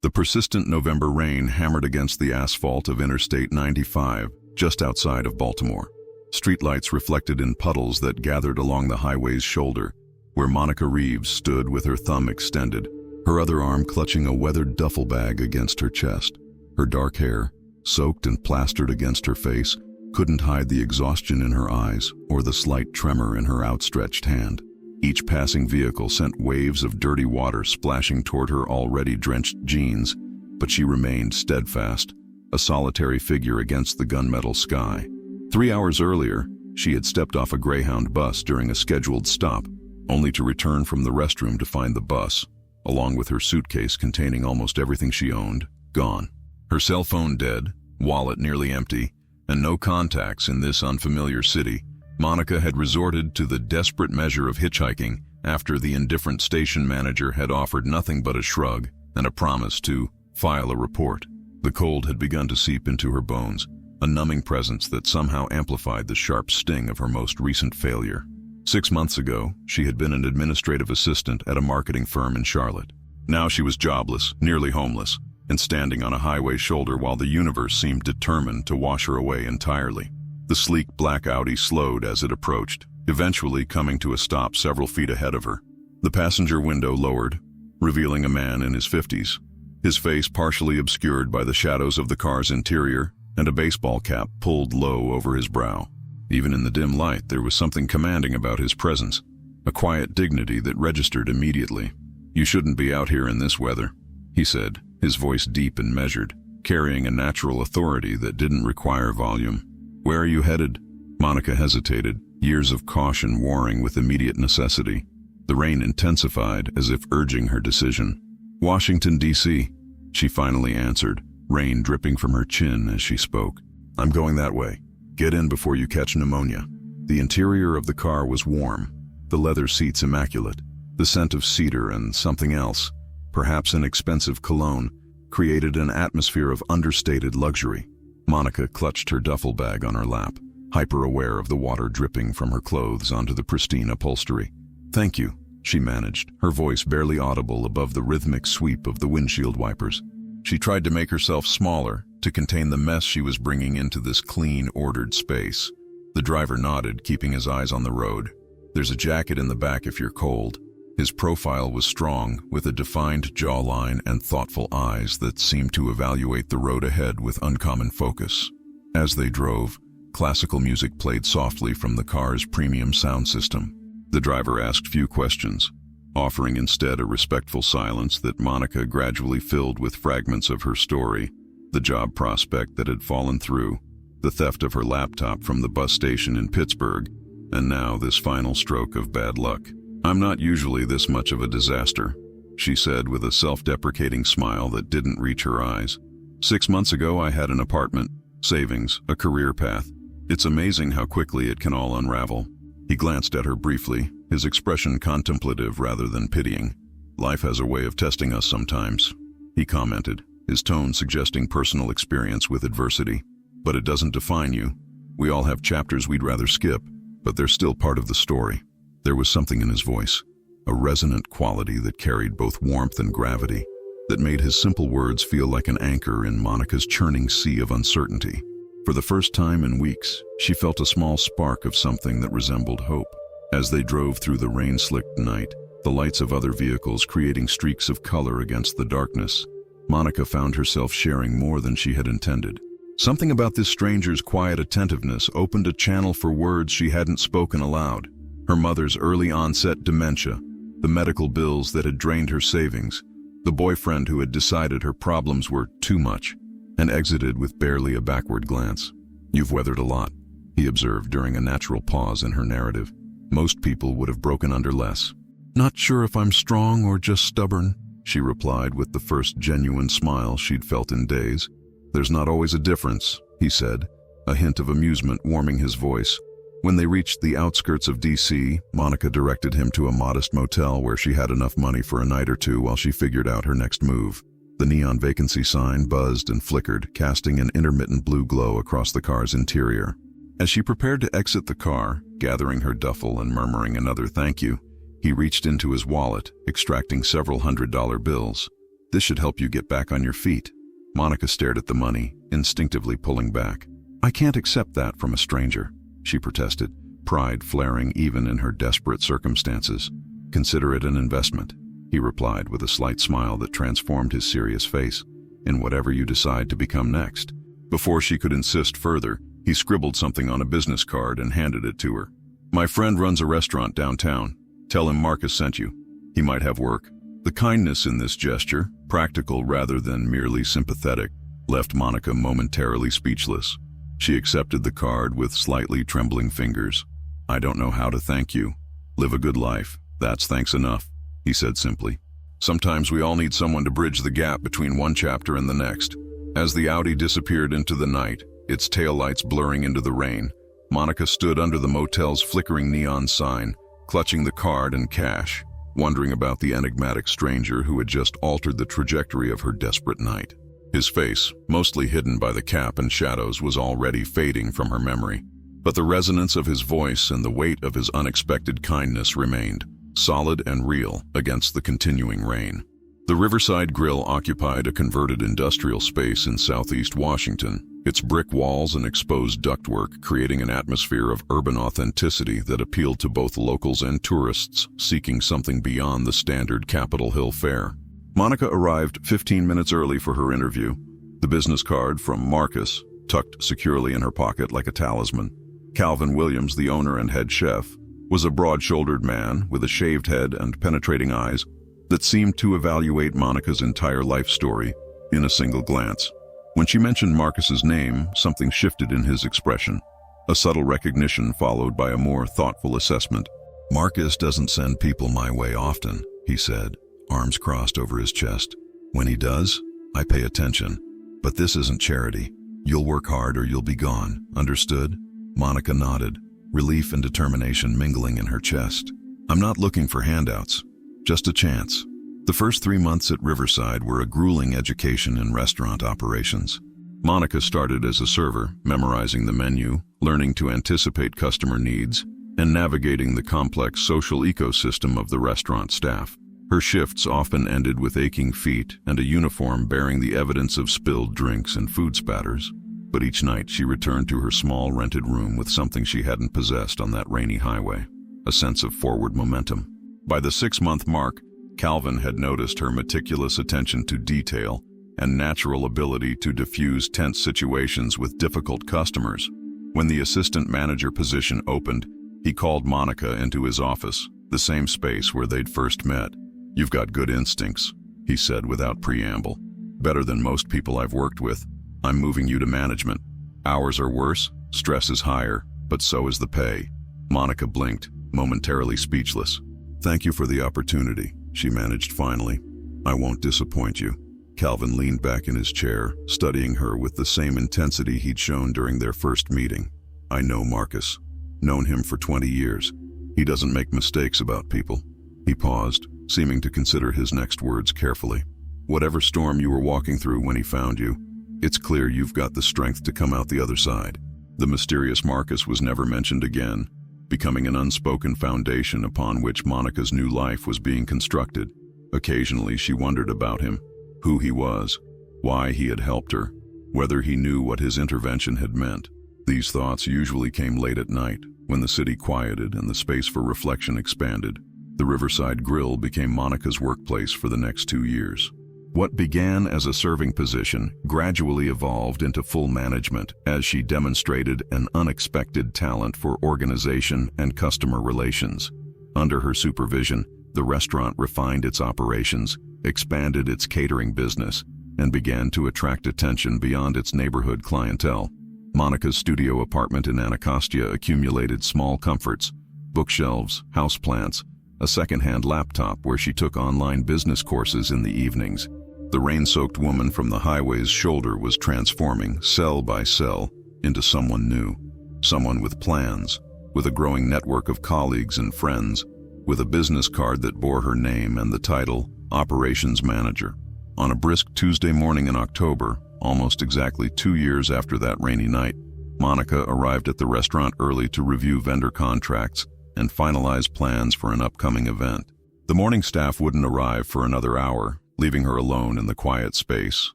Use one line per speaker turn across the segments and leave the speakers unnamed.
The persistent November rain hammered against the asphalt of Interstate 95, just outside of Baltimore. Streetlights reflected in puddles that gathered along the highway's shoulder, where Monica Reeves stood with her thumb extended, her other arm clutching a weathered duffel bag against her chest. Her dark hair, soaked and plastered against her face, couldn't hide the exhaustion in her eyes or the slight tremor in her outstretched hand. Each passing vehicle sent waves of dirty water splashing toward her already drenched jeans, but she remained steadfast, a solitary figure against the gunmetal sky. 3 hours earlier, she had stepped off a Greyhound bus during a scheduled stop, only to return from the restroom to find the bus, along with her suitcase containing almost everything she owned, gone. Her cell phone dead, wallet nearly empty, and no contacts in this unfamiliar city, Monica had resorted to the desperate measure of hitchhiking after the indifferent station manager had offered nothing but a shrug and a promise to file a report. The cold had begun to seep into her bones, a numbing presence that somehow amplified the sharp sting of her most recent failure. 6 months ago, she had been an administrative assistant at a marketing firm in Charlotte. Now she was jobless, nearly homeless, and standing on a highway shoulder while the universe seemed determined to wash her away entirely. The sleek black Audi slowed as it approached, eventually coming to a stop several feet ahead of her. The passenger window lowered, revealing a man in his 50s, his face partially obscured by the shadows of the car's interior and a baseball cap pulled low over his brow. Even in the dim light, there was something commanding about his presence, a quiet dignity that registered immediately. "You shouldn't be out here in this weather," he said, his voice deep and measured, carrying a natural authority that didn't require volume. "Where are you headed?" Monica hesitated, years of caution warring with immediate necessity. The rain intensified as if urging her decision. "Washington, D.C., she finally answered, rain dripping from her chin as she spoke. "I'm going that way. Get in before you catch pneumonia." The interior of the car was warm, the leather seats immaculate. The scent of cedar and something else, perhaps an expensive cologne, created an atmosphere of understated luxury. Monica clutched her duffel bag on her lap, hyper-aware of the water dripping from her clothes onto the pristine upholstery. "Thank you," she managed, her voice barely audible above the rhythmic sweep of the windshield wipers. She tried to make herself smaller, to contain the mess she was bringing into this clean, ordered space. The driver nodded, keeping his eyes on the road. "There's a jacket in the back if you're cold." His profile was strong, with a defined jawline and thoughtful eyes that seemed to evaluate the road ahead with uncommon focus. As they drove, classical music played softly from the car's premium sound system. The driver asked few questions, offering instead a respectful silence that Monica gradually filled with fragments of her story: the job prospect that had fallen through, the theft of her laptop from the bus station in Pittsburgh, and now this final stroke of bad luck. "I'm not usually this much of a disaster," she said with a self-deprecating smile that didn't reach her eyes. 6 months ago I had an apartment, savings, a career path. It's amazing how quickly it can all unravel." He glanced at her briefly, his expression contemplative rather than pitying. "Life has a way of testing us sometimes," he commented, his tone suggesting personal experience with adversity. "But it doesn't define you. We all have chapters we'd rather skip, but they're still part of the story." There was something in his voice, a resonant quality that carried both warmth and gravity, that made his simple words feel like an anchor in Monica's churning sea of uncertainty. For the first time in weeks, she felt a small spark of something that resembled hope. As they drove through the rain-slicked night, the lights of other vehicles creating streaks of color against the darkness, Monica found herself sharing more than she had intended. Something about this stranger's quiet attentiveness opened a channel for words she hadn't spoken aloud. Her mother's early onset dementia, the medical bills that had drained her savings, the boyfriend who had decided her problems were too much, and exited with barely a backward glance. "You've weathered a lot," he observed during a natural pause in her narrative. "Most people would have broken under less." "Not sure if I'm strong or just stubborn," she replied with the first genuine smile she'd felt in days. "There's not always a difference," he said, a hint of amusement warming his voice. When they reached the outskirts of D.C., Monica directed him to a modest motel where she had enough money for a night or two while she figured out her next move. The neon vacancy sign buzzed and flickered, casting an intermittent blue glow across the car's interior. As she prepared to exit the car, gathering her duffel and murmuring another thank you, he reached into his wallet, extracting several $100 bills. This should help you get back on your feet." Monica stared at the money, instinctively pulling back. "I can't accept that from a stranger," she protested, pride flaring even in her desperate circumstances. "Consider it an investment," he replied with a slight smile that transformed his serious face, "in whatever you decide to become next." Before she could insist further, he scribbled something on a business card and handed it to her. "My friend runs a restaurant downtown. Tell him Marcus sent you. He might have work." The kindness in this gesture, practical rather than merely sympathetic, left Monica momentarily speechless. She accepted the card with slightly trembling fingers. "I don't know how to thank you. Live a good life. That's thanks enough," he said simply. "Sometimes we all need someone to bridge the gap between one chapter and the next." As the Audi disappeared into the night, its taillights blurring into the rain, Monica stood under the motel's flickering neon sign, clutching the card and cash, wondering about the enigmatic stranger who had just altered the trajectory of her desperate night. His face, mostly hidden by the cap and shadows, was already fading from her memory. But the resonance of his voice and the weight of his unexpected kindness remained, solid and real, against the continuing rain. The Riverside Grill occupied a converted industrial space in southeast Washington, its brick walls and exposed ductwork creating an atmosphere of urban authenticity that appealed to both locals and tourists seeking something beyond the standard Capitol Hill fare. Monica arrived 15 minutes early for her interview, the business card from Marcus tucked securely in her pocket like a talisman. Calvin Williams, the owner and head chef, was a broad-shouldered man with a shaved head and penetrating eyes that seemed to evaluate Monica's entire life story in a single glance. When she mentioned Marcus's name, something shifted in his expression, a subtle recognition followed by a more thoughtful assessment. "Marcus doesn't send people my way often," he said, arms crossed over his chest. "When he does, I pay attention. But this isn't charity. You'll work hard or you'll be gone. Understood?" Monica nodded, relief and determination mingling in her chest. "I'm not looking for handouts, just a chance." The first 3 months at Riverside were a grueling education in restaurant operations. Monica started as a server, memorizing the menu, learning to anticipate customer needs, and navigating the complex social ecosystem of the restaurant staff. Her shifts often ended with aching feet and a uniform bearing the evidence of spilled drinks and food spatters. But each night she returned to her small rented room with something she hadn't possessed on that rainy highway, a sense of forward momentum. By the 6-month mark, Calvin had noticed her meticulous attention to detail and natural ability to diffuse tense situations with difficult customers. When the assistant manager position opened, he called Monica into his office, the same space where they'd first met. "You've got good instincts," he said without preamble. "Better than most people I've worked with. I'm moving you to management. Hours are worse, stress is higher, but so is the pay." Monica blinked, momentarily speechless. "Thank you for the opportunity," she managed finally. "I won't disappoint you." Calvin leaned back in his chair, studying her with the same intensity he'd shown during their first meeting. "I know Marcus. Known him for 20 years. He doesn't make mistakes about people." He paused, seeming to consider his next words carefully. "Whatever storm you were walking through when he found you, it's clear you've got the strength to come out the other side." The mysterious Marcus was never mentioned again, becoming an unspoken foundation upon which Monica's new life was being constructed. Occasionally she wondered about him, who he was, why he had helped her, whether he knew what his intervention had meant. These thoughts usually came late at night, when the city quieted and the space for reflection expanded. The Riverside Grill became Monica's workplace for the next 2 years. What began as a serving position gradually evolved into full management as she demonstrated an unexpected talent for organization and customer relations. Under her supervision, the restaurant refined its operations, expanded its catering business, and began to attract attention beyond its neighborhood clientele. Monica's studio apartment in Anacostia accumulated small comforts, bookshelves, houseplants, a second-hand laptop where she took online business courses in the evenings. The rain-soaked woman from the highway's shoulder was transforming, cell by cell, into someone new. Someone with plans, with a growing network of colleagues and friends, with a business card that bore her name and the title, Operations Manager. On a brisk Tuesday morning in October, almost exactly 2 years after that rainy night, Monica arrived at the restaurant early to review vendor contracts and finalize plans for an upcoming event. The morning staff wouldn't arrive for another hour, leaving her alone in the quiet space,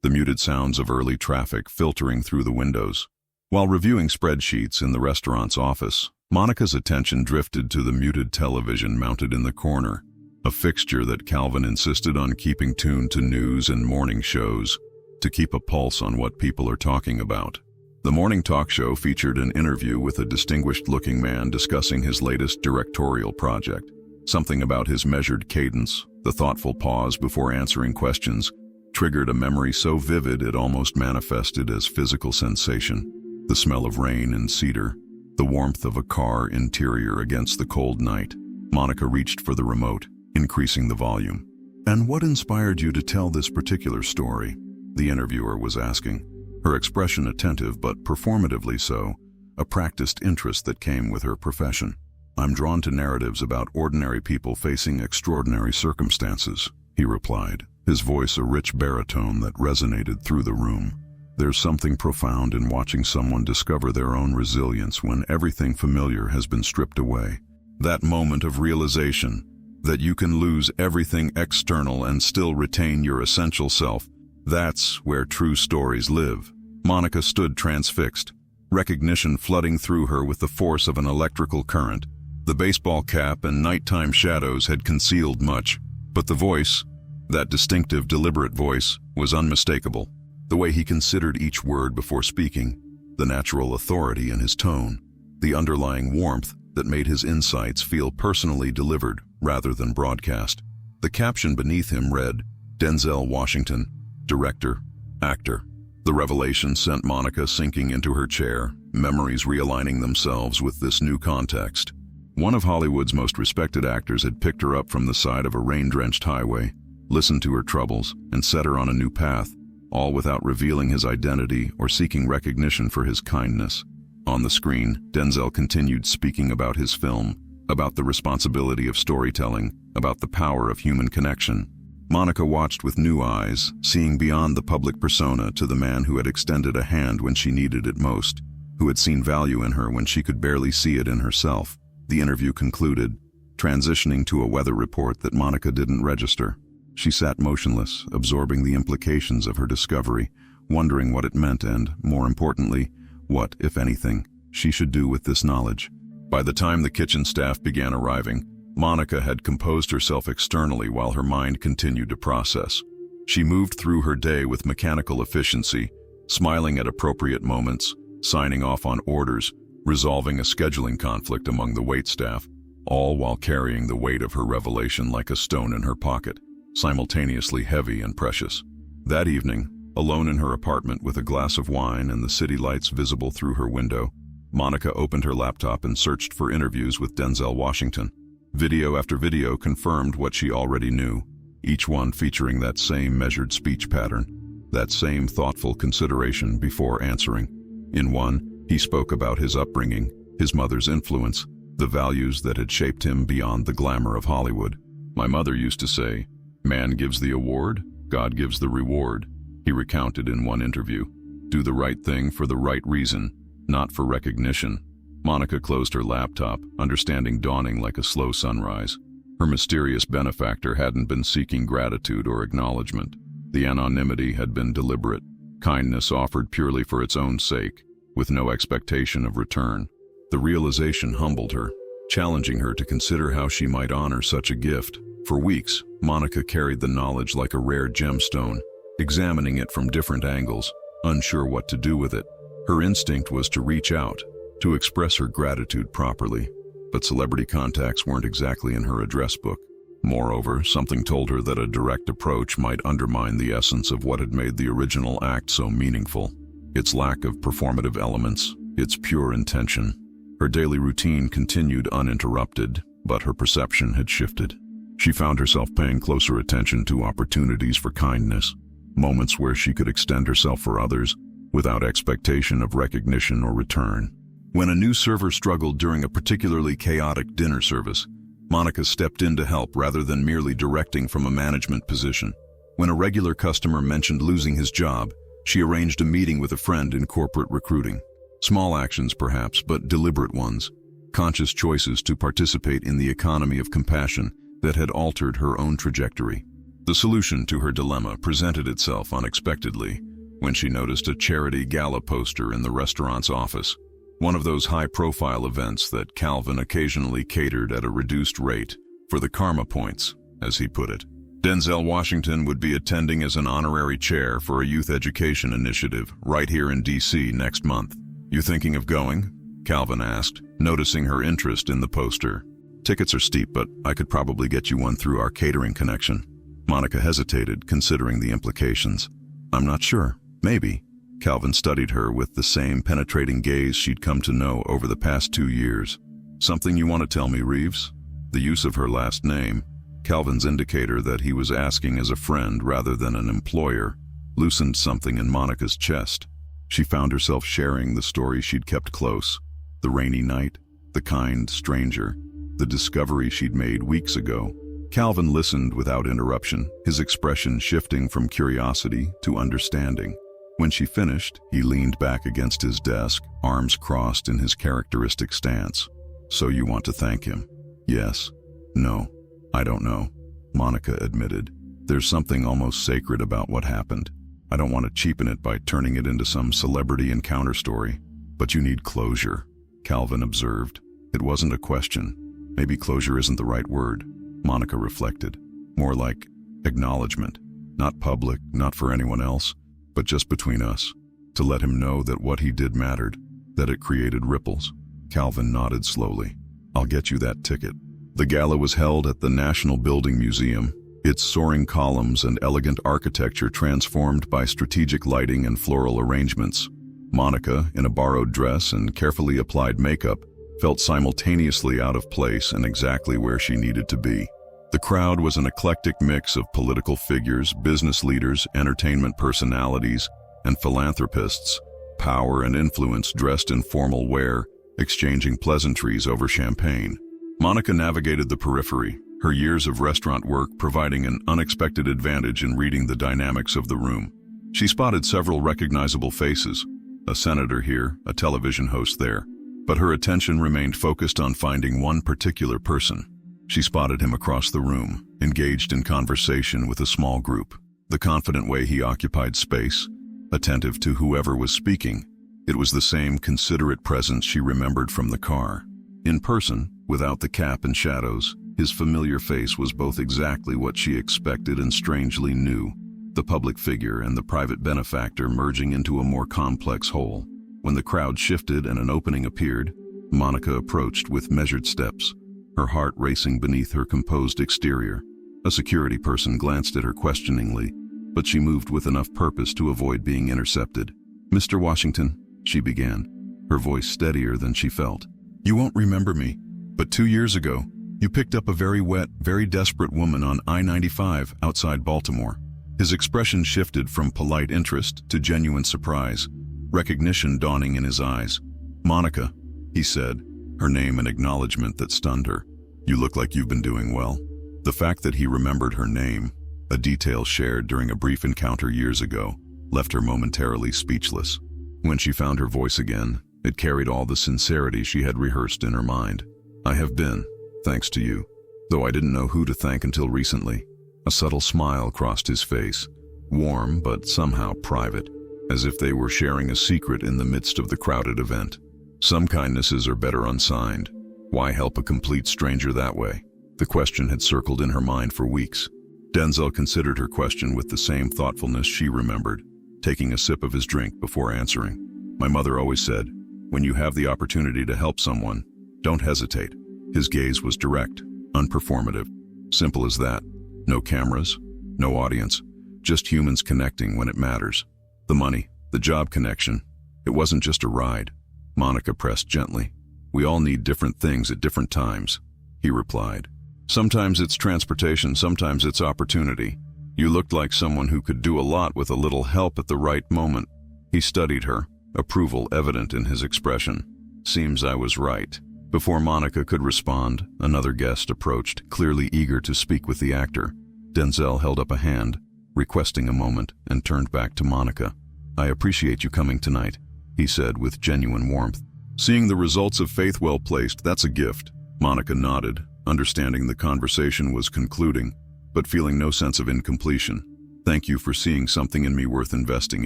the muted sounds of early traffic filtering through the windows. While reviewing spreadsheets in the restaurant's office, Monica's attention drifted to the muted television mounted in the corner, a fixture that Calvin insisted on keeping tuned to news and morning shows, to keep a pulse on what people are talking about. The morning talk show featured an interview with a distinguished-looking man discussing his latest directorial project. Something about his measured cadence, the thoughtful pause before answering questions, triggered a memory so vivid it almost manifested as physical sensation. The smell of rain and cedar, the warmth of a car interior against the cold night. Monica reached for the remote, increasing the volume. "And what inspired you to tell this particular story?" the interviewer was asking, her expression attentive but performatively so, a practiced interest that came with her profession. "I'm drawn to narratives about ordinary people facing extraordinary circumstances," he replied, his voice a rich baritone that resonated through the room. "There's something profound in watching someone discover their own resilience when everything familiar has been stripped away. That moment of realization, that you can lose everything external and still retain your essential self, that's where true stories live." Monica stood transfixed, recognition flooding through her with the force of an electrical current. The baseball cap and nighttime shadows had concealed much, but the voice, that distinctive, deliberate voice, was unmistakable. The way he considered each word before speaking, the natural authority in his tone, the underlying warmth that made his insights feel personally delivered rather than broadcast. The caption beneath him read, "Denzel Washington, director, actor." The revelation sent Monica sinking into her chair, memories realigning themselves with this new context. One of Hollywood's most respected actors had picked her up from the side of a rain-drenched highway, listened to her troubles, and set her on a new path, all without revealing his identity or seeking recognition for his kindness. On the screen, Denzel continued speaking about his film, about the responsibility of storytelling, about the power of human connection. Monica watched with new eyes, seeing beyond the public persona to the man who had extended a hand when she needed it most, who had seen value in her when she could barely see it in herself. The interview concluded, transitioning to a weather report that Monica didn't register. She sat motionless, absorbing the implications of her discovery, wondering what it meant and, more importantly, what, if anything, she should do with this knowledge. By the time the kitchen staff began arriving, Monica had composed herself externally while her mind continued to process. She moved through her day with mechanical efficiency, smiling at appropriate moments, signing off on orders, resolving a scheduling conflict among the waitstaff, all while carrying the weight of her revelation like a stone in her pocket, simultaneously heavy and precious. That evening, alone in her apartment with a glass of wine and the city lights visible through her window, Monica opened her laptop and searched for interviews with Denzel Washington. Video after video confirmed what she already knew, each one featuring that same measured speech pattern, that same thoughtful consideration before answering. In one, he spoke about his upbringing, his mother's influence, the values that had shaped him beyond the glamour of Hollywood. "My mother used to say, 'Man gives the award, God gives the reward,'" he recounted in one interview. "Do the right thing for the right reason, not for recognition." Monica closed her laptop, understanding dawning like a slow sunrise. Her mysterious benefactor hadn't been seeking gratitude or acknowledgement. The anonymity had been deliberate, kindness offered purely for its own sake, with no expectation of return. The realization humbled her, challenging her to consider how she might honor such a gift. For weeks, Monica carried the knowledge like a rare gemstone, examining it from different angles, unsure what to do with it. Her instinct was to reach out, to express her gratitude properly, but celebrity contacts weren't exactly in her address book. Moreover, something told her that a direct approach might undermine the essence of what had made the original act so meaningful. Its lack of performative elements, its pure intention. Her daily routine continued uninterrupted, but her perception had shifted. She found herself paying closer attention to opportunities for kindness, moments where she could extend herself for others without expectation of recognition or return. When a new server struggled during a particularly chaotic dinner service, Monica stepped in to help rather than merely directing from a management position. When a regular customer mentioned losing his job, she arranged a meeting with a friend in corporate recruiting. Small actions perhaps, but deliberate ones. Conscious choices to participate in the economy of compassion that had altered her own trajectory. The solution to her dilemma presented itself unexpectedly when she noticed a charity gala poster in the restaurant's office, one of those high-profile events that Calvin occasionally catered at a reduced rate for the karma points, as he put it. Denzel Washington would be attending as an honorary chair for a youth education initiative right here in D.C. next month. "You thinking of going?" Calvin asked, noticing her interest in the poster. "Tickets are steep, but I could probably get you one through our catering connection." Monica hesitated, considering the implications. "I'm not sure. Maybe." Calvin studied her with the same penetrating gaze she'd come to know over the past 2 years. "Something you want to tell me, Reeves?" The use of her last name, Calvin's indicator that he was asking as a friend rather than an employer, loosened something in Monica's chest. She found herself sharing the story she'd kept close. The rainy night, the kind stranger, the discovery she'd made weeks ago. Calvin listened without interruption, his expression shifting from curiosity to understanding. When she finished, he leaned back against his desk, arms crossed in his characteristic stance. "So you want to thank him?" "Yes." "No, I don't know," Monica admitted. "There's something almost sacred about what happened. I don't want to cheapen it by turning it into some celebrity encounter story." "But you need closure," Calvin observed. It wasn't a question. Maybe closure isn't the right word, Monica reflected. More like acknowledgement. Not public, not for anyone else, but just between us. To let him know that what he did mattered, that it created ripples. Calvin nodded slowly. "I'll get you that ticket." The gala was held at the National Building Museum, its soaring columns and elegant architecture transformed by strategic lighting and floral arrangements. Monica, in a borrowed dress and carefully applied makeup, felt simultaneously out of place and exactly where she needed to be. The crowd was an eclectic mix of political figures, business leaders, entertainment personalities, and philanthropists, power and influence dressed in formal wear, exchanging pleasantries over champagne. Monica navigated the periphery, her years of restaurant work providing an unexpected advantage in reading the dynamics of the room. She spotted several recognizable faces, a senator here, a television host there, but her attention remained focused on finding one particular person. She spotted him across the room, engaged in conversation with a small group. The confident way he occupied space, attentive to whoever was speaking, it was the same considerate presence she remembered from the car. In person, without the cap and shadows, his familiar face was both exactly what she expected and strangely new, the public figure and the private benefactor merging into a more complex whole. When the crowd shifted and an opening appeared, Monica approached with measured steps, her heart racing beneath her composed exterior. A security person glanced at her questioningly, but she moved with enough purpose to avoid being intercepted. "Mr. Washington," she began, her voice steadier than she felt. "You won't remember me, but 2 years ago, you picked up a very wet, very desperate woman on I-95 outside Baltimore." His expression shifted from polite interest to genuine surprise, recognition dawning in his eyes. "Monica," he said, her name an acknowledgement that stunned her. "You look like you've been doing well." The fact that he remembered her name, a detail shared during a brief encounter years ago, left her momentarily speechless. When she found her voice again, it carried all the sincerity she had rehearsed in her mind. "I have been, thanks to you, though I didn't know who to thank until recently." A subtle smile crossed his face, warm but somehow private, as if they were sharing a secret in the midst of the crowded event. Some kindnesses are better unsigned. Why help a complete stranger that way? The question had circled in her mind for weeks. Denzel considered her question with the same thoughtfulness she remembered, taking a sip of his drink before answering. "My mother always said, when you have the opportunity to help someone, don't hesitate." His gaze was direct, unperformative. Simple as that. No cameras, no audience, just humans connecting when it matters. The money, the job connection, it wasn't just a ride. Monica pressed gently. "We all need different things at different times," he replied. "Sometimes it's transportation, sometimes it's opportunity. You looked like someone who could do a lot with a little help at the right moment." He studied her, approval evident in his expression. "Seems I was right." Before Monica could respond, another guest approached, clearly eager to speak with the actor. Denzel held up a hand, requesting a moment, and turned back to Monica. "I appreciate you coming tonight," he said with genuine warmth. "Seeing the results of faith well placed, that's a gift." Monica nodded, understanding the conversation was concluding, but feeling no sense of incompletion. "Thank you for seeing something in me worth investing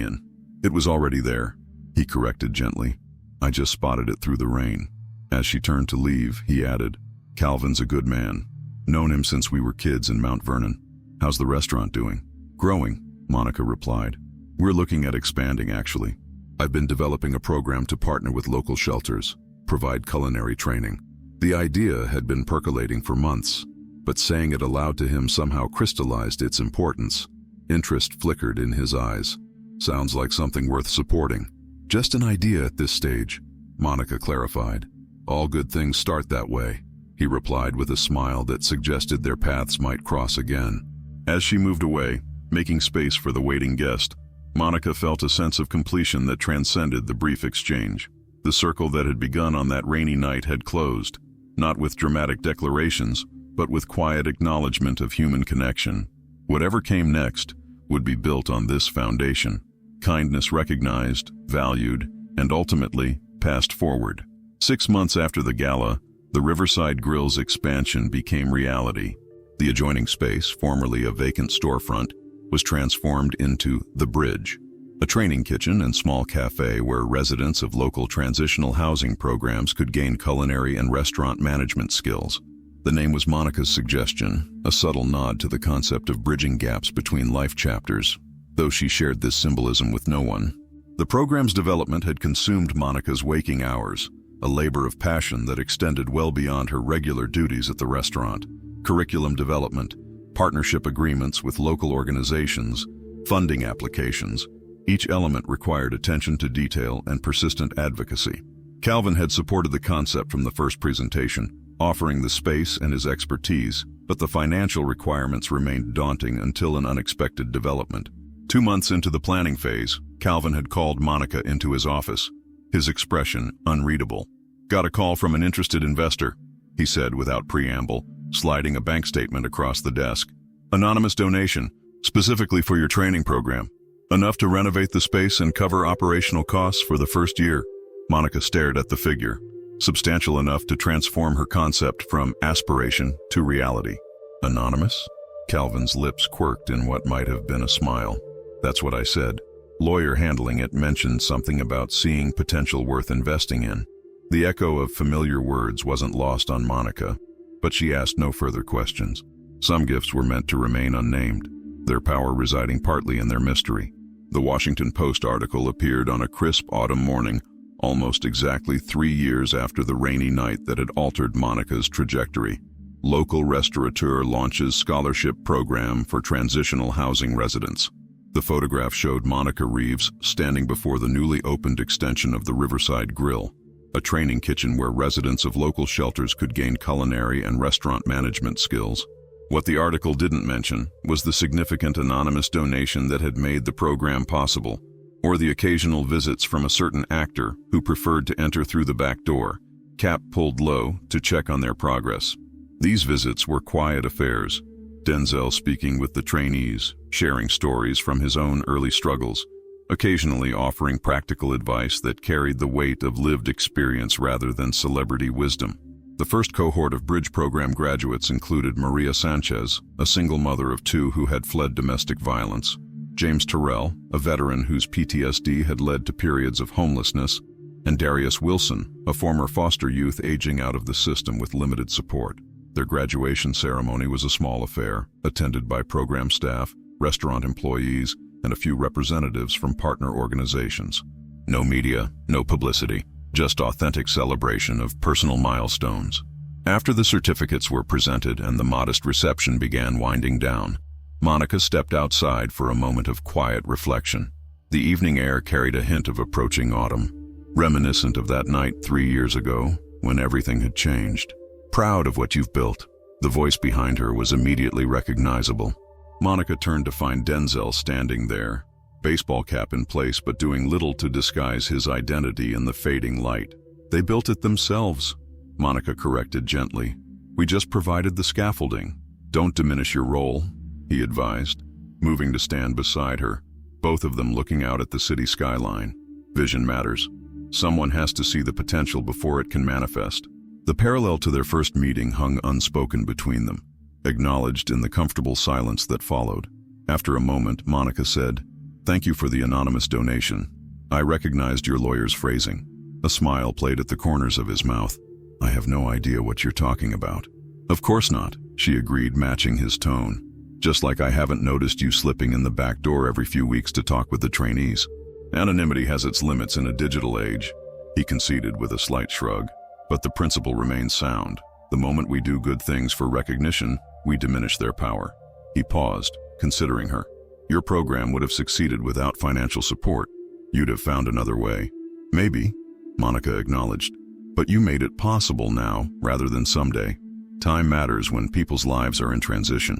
in." "It was already there," he corrected gently. "I just spotted it through the rain." As she turned to leave, he added, "Calvin's a good man. Known him since we were kids in Mount Vernon." "How's the restaurant doing?" "Growing," Monica replied. "We're looking at expanding, actually. I've been developing a program to partner with local shelters, provide culinary training." The idea had been percolating for months, but saying it aloud to him somehow crystallized its importance. Interest flickered in his eyes. "Sounds like something worth supporting." "Just an idea at this stage," Monica clarified. "All good things start that way," he replied with a smile that suggested their paths might cross again. As she moved away, making space for the waiting guest, Monica felt a sense of completion that transcended the brief exchange. The circle that had begun on that rainy night had closed, not with dramatic declarations, but with quiet acknowledgement of human connection. Whatever came next would be built on this foundation: kindness recognized, valued, and ultimately passed forward. 6 months after the gala, the Riverside Grill's expansion became reality. The adjoining space, formerly a vacant storefront, was transformed into The Bridge, a training kitchen and small cafe where residents of local transitional housing programs could gain culinary and restaurant management skills. The name was Monica's suggestion, a subtle nod to the concept of bridging gaps between life chapters, though she shared this symbolism with no one. The program's development had consumed Monica's waking hours, a labor of passion that extended well beyond her regular duties at the restaurant. Curriculum development, partnership agreements with local organizations, funding applications, each element required attention to detail and persistent advocacy. Calvin had supported the concept from the first presentation, offering the space and his expertise, but the financial requirements remained daunting until an unexpected development. 2 months into the planning phase, Calvin had called Monica into his office, his expression unreadable. "Got a call from an interested investor," he said without preamble, sliding a bank statement across the desk. "Anonymous donation, specifically for your training program. Enough to renovate the space and cover operational costs for the first year." Monica stared at the figure. Substantial enough to transform her concept from aspiration to reality. "Anonymous?" Calvin's lips quirked in what might have been a smile. "That's what I said. Lawyer handling it mentioned something about seeing potential worth investing in." The echo of familiar words wasn't lost on Monica, but she asked no further questions. Some gifts were meant to remain unnamed, their power residing partly in their mystery. The Washington Post article appeared on a crisp autumn morning, almost exactly 3 years after the rainy night that had altered Monica's trajectory. Local restaurateur launches scholarship program for transitional housing residents. The photograph showed Monica Reeves standing before the newly opened extension of the Riverside Grill, a training kitchen where residents of local shelters could gain culinary and restaurant management skills. What the article didn't mention was the significant anonymous donation that had made the program possible, or the occasional visits from a certain actor who preferred to enter through the back door, cap pulled low, to check on their progress. These visits were quiet affairs, Denzel speaking with the trainees, sharing stories from his own early struggles, occasionally offering practical advice that carried the weight of lived experience rather than celebrity wisdom. The first cohort of Bridge program graduates included Maria Sanchez, a single mother of 2 who had fled domestic violence, James Terrell, a veteran whose PTSD had led to periods of homelessness, and Darius Wilson, a former foster youth aging out of the system with limited support. Their graduation ceremony was a small affair, attended by program staff, restaurant employees, and a few representatives from partner organizations. No media, no publicity, just authentic celebration of personal milestones. After the certificates were presented and the modest reception began winding down, Monica stepped outside for a moment of quiet reflection. The evening air carried a hint of approaching autumn, reminiscent of that night 3 years ago when everything had changed. "Proud of what you've built." The voice behind her was immediately recognizable. Monica turned to find Denzel standing there, baseball cap in place but doing little to disguise his identity in the fading light. "They built it themselves," Monica corrected gently. "We just provided the scaffolding." "Don't diminish your role," he advised, moving to stand beside her, both of them looking out at the city skyline. "Vision matters. Someone has to see the potential before it can manifest." The parallel to their first meeting hung unspoken between them. acknowledged in the comfortable silence that followed. After a moment, Monica said, "Thank you for the anonymous donation. I recognized your lawyer's phrasing." A smile played at the corners of his mouth. "I have no idea what you're talking about." "Of course not," she agreed, matching his tone. "Just like I haven't noticed you slipping in the back door every few weeks to talk with the trainees." "Anonymity has its limits in a digital age," he conceded with a slight shrug. "But the principle remains sound. The moment we do good things for recognition, we diminish their power." He paused, considering her. "Your program would have succeeded without financial support. You'd have found another way." "Maybe," Monica acknowledged. "But you made it possible now, rather than someday. Time matters when people's lives are in transition."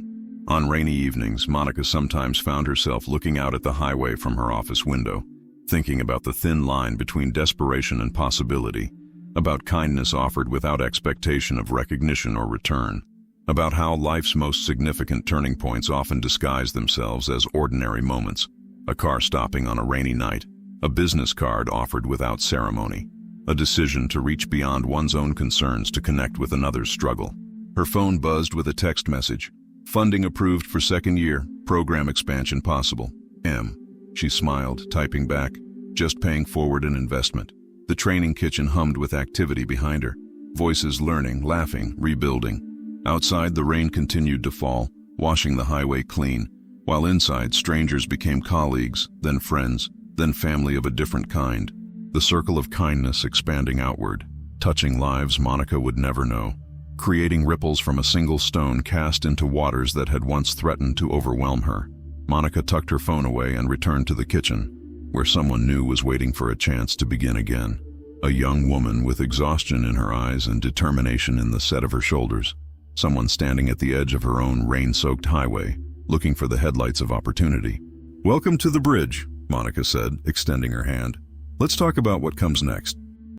On rainy evenings, Monica sometimes found herself looking out at the highway from her office window, thinking about the thin line between desperation and possibility, about kindness offered without expectation of recognition or return, about how life's most significant turning points often disguise themselves as ordinary moments: a car stopping on a rainy night, a business card offered without ceremony, a decision to reach beyond one's own concerns to connect with another's struggle. Her phone buzzed with a text message. "Funding approved for second year, program expansion possible. M." She smiled, typing back, "Just paying forward an investment." The training kitchen hummed with activity behind her. Voices learning, laughing, rebuilding. Outside, the rain continued to fall, washing the highway clean, while inside, strangers became colleagues, then friends, then family of a different kind. The circle of kindness expanding outward, touching lives Monica would never know, creating ripples from a single stone cast into waters that had once threatened to overwhelm her. Monica tucked her phone away and returned to the kitchen, where someone new was waiting for a chance to begin again. A young woman with exhaustion in her eyes and determination in the set of her shoulders. Someone standing at the edge of her own rain-soaked highway, looking for the headlights of opportunity. "Welcome to the bridge," Monica said, extending her hand. "Let's talk about what comes next."